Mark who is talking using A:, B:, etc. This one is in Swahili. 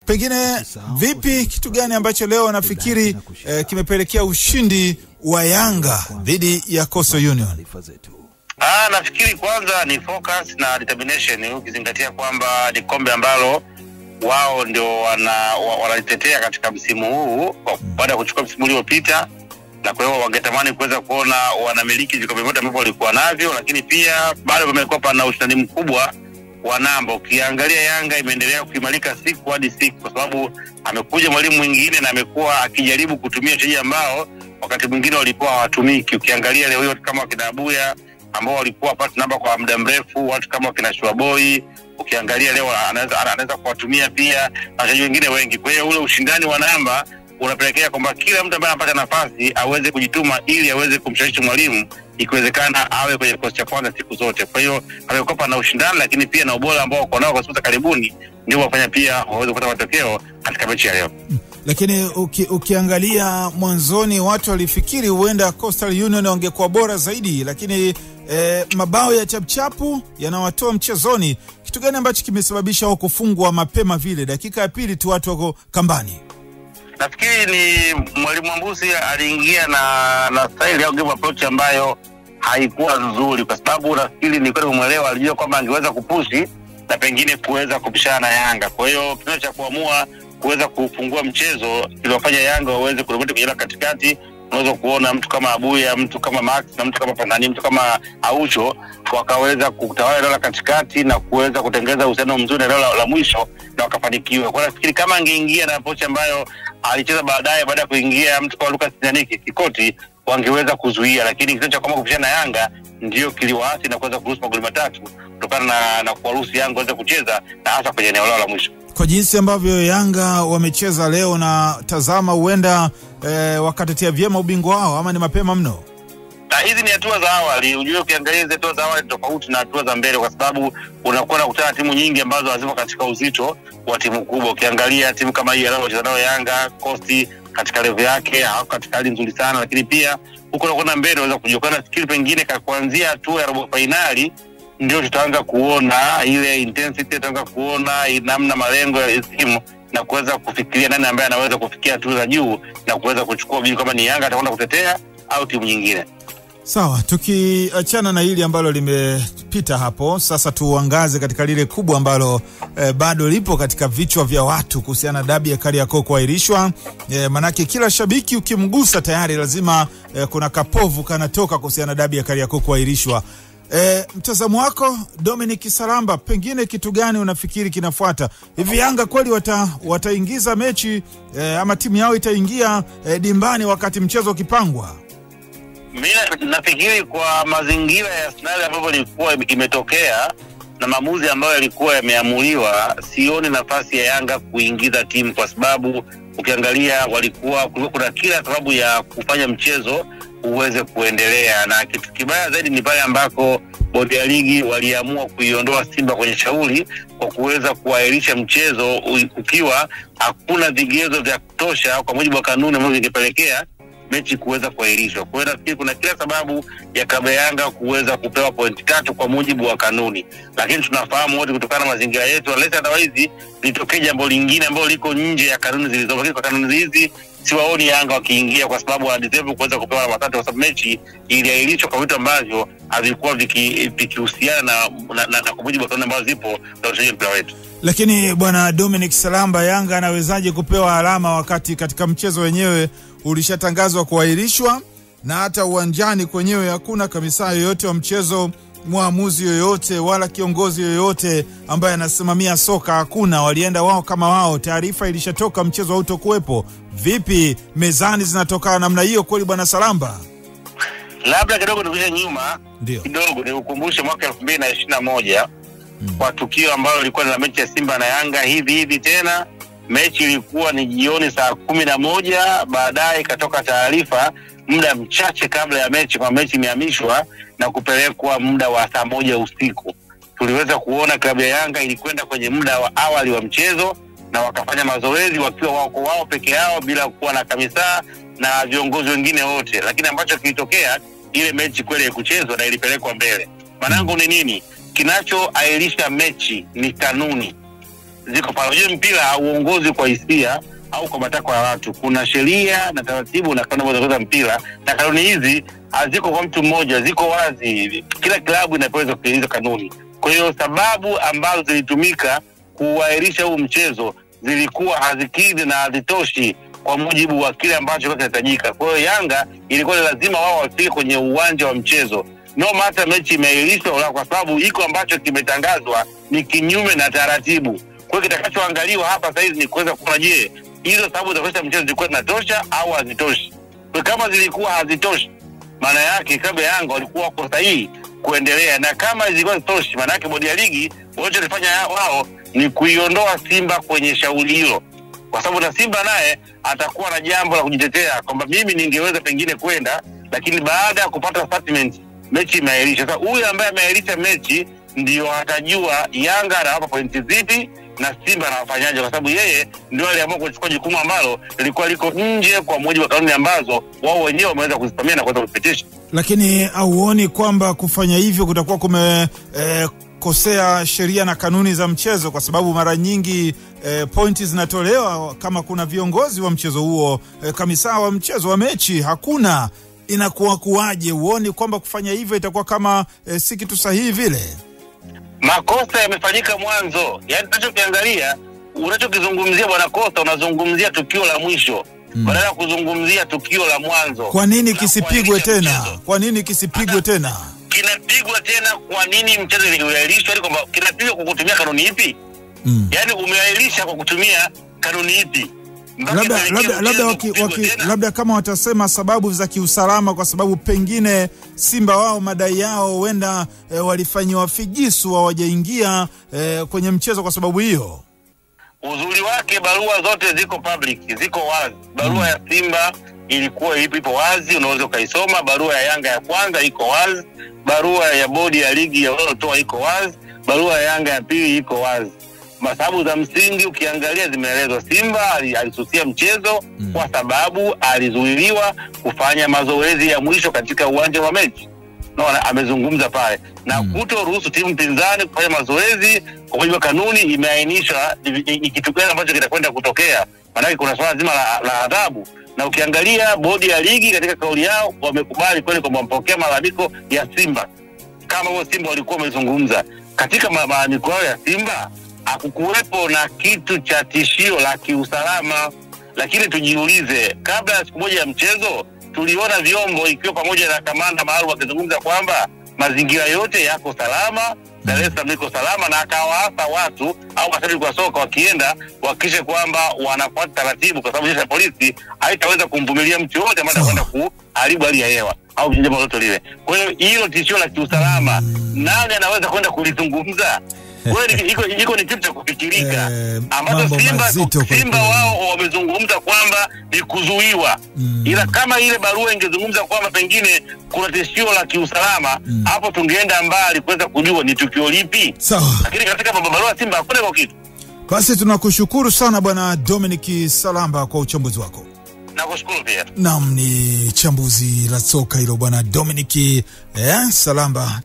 A: Pengine vipi, kitu gani ambacho leo nafikiri kimepelekea ushindi wa Yanga dhidi ya Coastal Union?
B: Nafikiri kwanza ni focus na determination, ukizingatia kwamba ni kombe ambalo wao ndio wanalitetea katika msimu huu baada ya kuchukua msimu uliopita, na kwa hiyo wangetamani kuweza kuona wanamiliki vikombe vyote ambavyo walikuwa navyo, lakini pia bado wamekuwa pana ushindani mkubwa wa namba. Ukiangalia Yanga imeendelea kuimarika siku hadi siku kwa sababu amekuja mwalimu mwingine na amekuwa akijaribu kutumia wachezaji ambao wakati mwingine walikuwa hawatumiki. Ukiangalia leo hiyo kama wakina Abuya ambao walikuwa pata namba kwa muda mrefu, watu kama wakina Shuaboy, ukiangalia leo anaweza kuwatumia pia wachezaji wengine wengi. Kwa hiyo ule ushindani wa namba unapelekea kwamba kila mtu ambaye anapata nafasi aweze kujituma ili aweze kumshawishi mwalimu ikiwezekana awe kwenye kikosi cha kwanza siku zote. Kwa hiyo amekopa na ushindani, lakini pia na ubora ambao wako nao kwa sasa karibuni ndio wafanya pia waweze kupata matokeo katika mechi ya leo.
A: Lakini ukiangalia mwanzoni watu walifikiri huenda Coastal Union wangekuwa bora zaidi, lakini mabao ya chapchapu yanawatoa mchezoni. Kitu gani ambacho kimesababisha wao kufungwa mapema vile dakika ya pili tu watu wako kambani?
B: Nafikiri ni mwalimu Mbusi aliingia na style ya game approach ambayo haikuwa nzuri, kwa sababu nafikiri ni kweli muelewa, alijua kwamba angeweza kupushi na pengine kuweza kupishana na Yanga. Kwa hiyo kitendo cha kuamua kuweza kufungua mchezo kiliwafanya Yanga waweze kurudi kwenye katikati. Unaweza kuona mtu kama Abuya, mtu kama Max na mtu kama Panani, mtu kama Aucho wakaweza kutawala eneo la katikati na kuweza kutengeneza uhusiano mzuri eneo la mwisho na wakafanikiwa. Kwa nafikiri kama angeingia na approach ambayo alicheza baadaye baada ya kuingia mtu kama Lucas Nyaniki Kikoti, wangeweza kuzuia, lakini kitendo cha kama kupishana na Yanga ndio kiliwaasi na kuweza kuruhusu magoli matatu kutokana na kuwaruhusu Yanga waweze kucheza na hasa kwenye eneo lao la mwisho.
A: Kwa jinsi ambavyo Yanga wamecheza leo na tazama huenda wakatetea vyema ubingwa wao ama ni mapema mno?
B: Hizi ni hatua za awali. Unajua ukiangalia hizo hatua za awali tofauti na hatua za mbele, kwa sababu unakuwa unakutana timu nyingi ambazo hazimo katika uzito wa timu kubwa. Ukiangalia timu kama hii anacheza nayo Yanga, Coastal katika level yake hao katika hali nzuri sana, lakini pia huko unakuwa mbele unaweza kujokana skill pengine kuanzia hatua ya robo finali ndio tutaanza kuona ile intensity, tutaanza kuona namna malengo ya timu na kuweza kufikiria nani ambaye anaweza kufikia hatua za juu na kuweza kuchukua bidii kama ni Yanga atakwenda kutetea au timu nyingine.
A: Sawa, tukiachana na hili ambalo limepita hapo, sasa tuangaze katika lile kubwa ambalo bado lipo katika vichwa vya watu kuhusiana na dabi ya Kariakoo kuahirishwa. Manake kila shabiki ukimgusa tayari lazima kuna kapovu kanatoka kuhusiana na dabi ya Kariakoo kuahirishwa. Mtazamo wako Dominic Salamba, pengine kitu gani unafikiri kinafuata? Hivi Yanga kweli wataingiza mechi ama timu yao itaingia dimbani wakati mchezo ukipangwa?
B: Mimi nafikiri kwa mazingira ya scenario ambayo ilikuwa imetokea na maamuzi ambayo yalikuwa yameamuliwa, sioni nafasi ya Yanga kuingiza timu, kwa sababu ukiangalia walikuwa kuna kila sababu ya kufanya mchezo uweze kuendelea. Na kitu kibaya zaidi ni pale ambako bodi ya ligi waliamua kuiondoa Simba kwenye shauri kwa kuweza kuahirisha mchezo ukiwa hakuna vigezo vya kutosha kwa mujibu wa kanuni ambazo zingepelekea mechi kuweza kuahirishwa. Kwa hiyo nafikiri kuna kila sababu ya kabla Yanga kuweza kupewa pointi 3 kwa mujibu wa kanuni, lakini tunafahamu wote kutokana na mazingira yetu unless otherwise litokee jambo lingine ambalo liko nje ya kanuni zilizopo. Lakini kwa kanuni hizi siwaoni Yanga wakiingia, kwa sababu wana deserve kuweza kupewa alama 3 kwa sababu mechi iliahirishwa kwa vitu ambavyo havikuwa vikihusiana na kwa mujibu wa kanuni ambazo zipo za uchezaji mpira wetu.
A: Lakini bwana Dominic Salamba, Yanga anawezaje kupewa alama wakati katika mchezo wenyewe ulishatangazwa kuahirishwa na hata uwanjani kwenyewe hakuna kamisa yoyote wa mchezo, muamuzi yoyote wala kiongozi yoyote ambaye anasimamia soka hakuna? Walienda wao kama wao, taarifa ilishatoka mchezo hautokuwepo. Vipi mezani zinatoka namna hiyo kweli bwana Salamba?
B: Labda kidogo tukuje nyuma kidogo nikukumbushe mwaka 2021 kwa tukio ambalo lilikuwa ni la mechi ya Simba na Yanga hivi tena. Mechi ilikuwa ni jioni saa 11, baadaye ikatoka taarifa muda mchache kabla ya mechi kwa mechi imehamishwa na kupelekwa muda wa saa 1 usiku. Tuliweza kuona klabu ya Yanga ilikwenda kwenye muda wa awali wa mchezo na wakafanya mazoezi wakiwa wao peke yao bila kuwa na kamisa na viongozi wengine wote, lakini ambacho kilitokea ile mechi kweli kuchezwa na ilipelekwa mbele. Manangu ni nini? Kinachoahirisha mechi ni kanuni. ziko pale. Unajua mpira hauongozwi kwa hisia au kwa matakwa ya watu. Kuna sheria na taratibu na kanuni zinazoongoza mpira, na kanuni hizi haziko kwa mtu mmoja, ziko wazi. Kila klabu inapaswa kutekeleza kanuni. Kwa hiyo sababu ambazo zilitumika kuahirisha huu mchezo zilikuwa hazikidhi na hazitoshi kwa mujibu wa kile ambacho kinahitajika. Kwa hiyo Yanga ilikuwa lazima wao wafike kwenye uwanja wa mchezo. No matter mechi imeahirishwa, kwa sababu iko ambacho kimetangazwa ni kinyume na taratibu. Kwa hiyo kitakachoangaliwa hapa sasa hivi ni kuweza kuona, je, hizo sababu za kuahirisha mchezo zilikuwa zinatosha au hazitoshi. Kwa kama zilikuwa hazitoshi, maana yake klabu ya Yanga walikuwa wako sahihi kuendelea, na kama zilikuwa hazitoshi, maana yake bodi ya ligi walichofanya wao ni kuiondoa Simba kwenye shauri hilo, kwa sababu na Simba naye atakuwa na jambo la kujitetea kwamba mimi ningeweza pengine kwenda, lakini baada ya kupata statement mechi imeahirishwa. Sasa huyu ambaye ameahirisha mechi ndio atajua Yanga anawapa pointi zipi na Simba anawafanyaje, kwa sababu yeye ndio aliamua kuchukua jukumu ambalo lilikuwa liko nje kwa mujibu wa kanuni ambazo wao wenyewe wameweza kuzisimamia na kuweza kupitisha.
A: Lakini auoni kwamba kufanya hivyo kutakuwa kosea sheria na kanuni za mchezo? Kwa sababu mara nyingi pointi zinatolewa kama kuna viongozi wa mchezo huo, kamisa wa mchezo wa mechi hakuna. Inakuwa kuaje? Uoni kwamba kufanya hivyo itakuwa kama si kitu sahihi vile?
B: Makosa yamefanyika mwanzo. Yaani tunachokiangalia, unachokizungumzia bwana Costa, unazungumzia tukio la mwisho badala ya kuzungumzia tukio la mwanzo.
A: Kwa nini kisipigwe tena? Kwa nini kisipigwe tena?
B: Kinapigwa tena kwa nini mchezo uliahirishwa? Ni kwamba kinapigwa kwa kutumia kanuni ipi? Yaani umeahirisha kwa kutumia kanuni ipi?
A: Labda kama watasema sababu za kiusalama, kwa sababu pengine Simba wao madai yao huenda walifanywa figisu hawajaingia kwenye mchezo kwa sababu hiyo.
B: Uzuri wake barua zote ziko public, ziko wazi. Barua ya Simba ilikuwa ipo wazi, unaweza ukaisoma. Barua ya Yanga ya kwanza iko wazi, barua ya bodi ya ligi ya waliotoa iko wazi, barua ya Yanga ya pili iko wazi. Masababu za msingi ukiangalia zimeelezwa. Simba alisusia mchezo kwa sababu alizuiliwa kufanya mazoezi ya mwisho katika uwanja wa mechi. Naona amezungumza pale, na kutoruhusu timu pinzani kufanya mazoezi kwa mujibu wa kanuni imeainishwa ni kitu gani ambacho kitakwenda kutokea. Maana kuna swala zima la adhabu, na ukiangalia bodi ya ligi katika kauli yao wamekubali kweli kwamba wampokea malalamiko ya Simba kama wao Simba walikuwa wamezungumza. Katika malalamiko yao ya Simba hakukuwepo na kitu cha tishio la kiusalama. Lakini tujiulize, kabla ya siku moja ya mchezo tuliona vyombo ikiwa pamoja na kamanda maalum akizungumza kwamba mazingira yote yako salama, Dar es Salaam iko salama, na akawaasa watu au mashabiki wa soka wakienda wakishe kwamba wanafuata taratibu, kwa sababu jeshi la polisi haitaweza kumvumilia mtu yote ambaye anakwenda kuharibu hali ya hewa au jambo lolote lile. Kwa hiyo hilo tishio la kiusalama nani anaweza kwenda kulizungumza? Kweli iko ni kitu cha kufikirika ambacho Simba wao wamezungumza kwamba ni kuzuiwa. Ila kama ile barua ingezungumza kwamba pengine kuna tishio la kiusalama, hapo tungeenda mbali kuweza kujua ni tukio lipi. Lakini katika barua Simba hakuna kwa kitu.
A: Basi tunakushukuru sana bwana Dominic Salamba kwa uchambuzi wako.
B: Nakushukuru pia.
A: Naam, ni chambuzi la soka hilo bwana Dominic Salamba.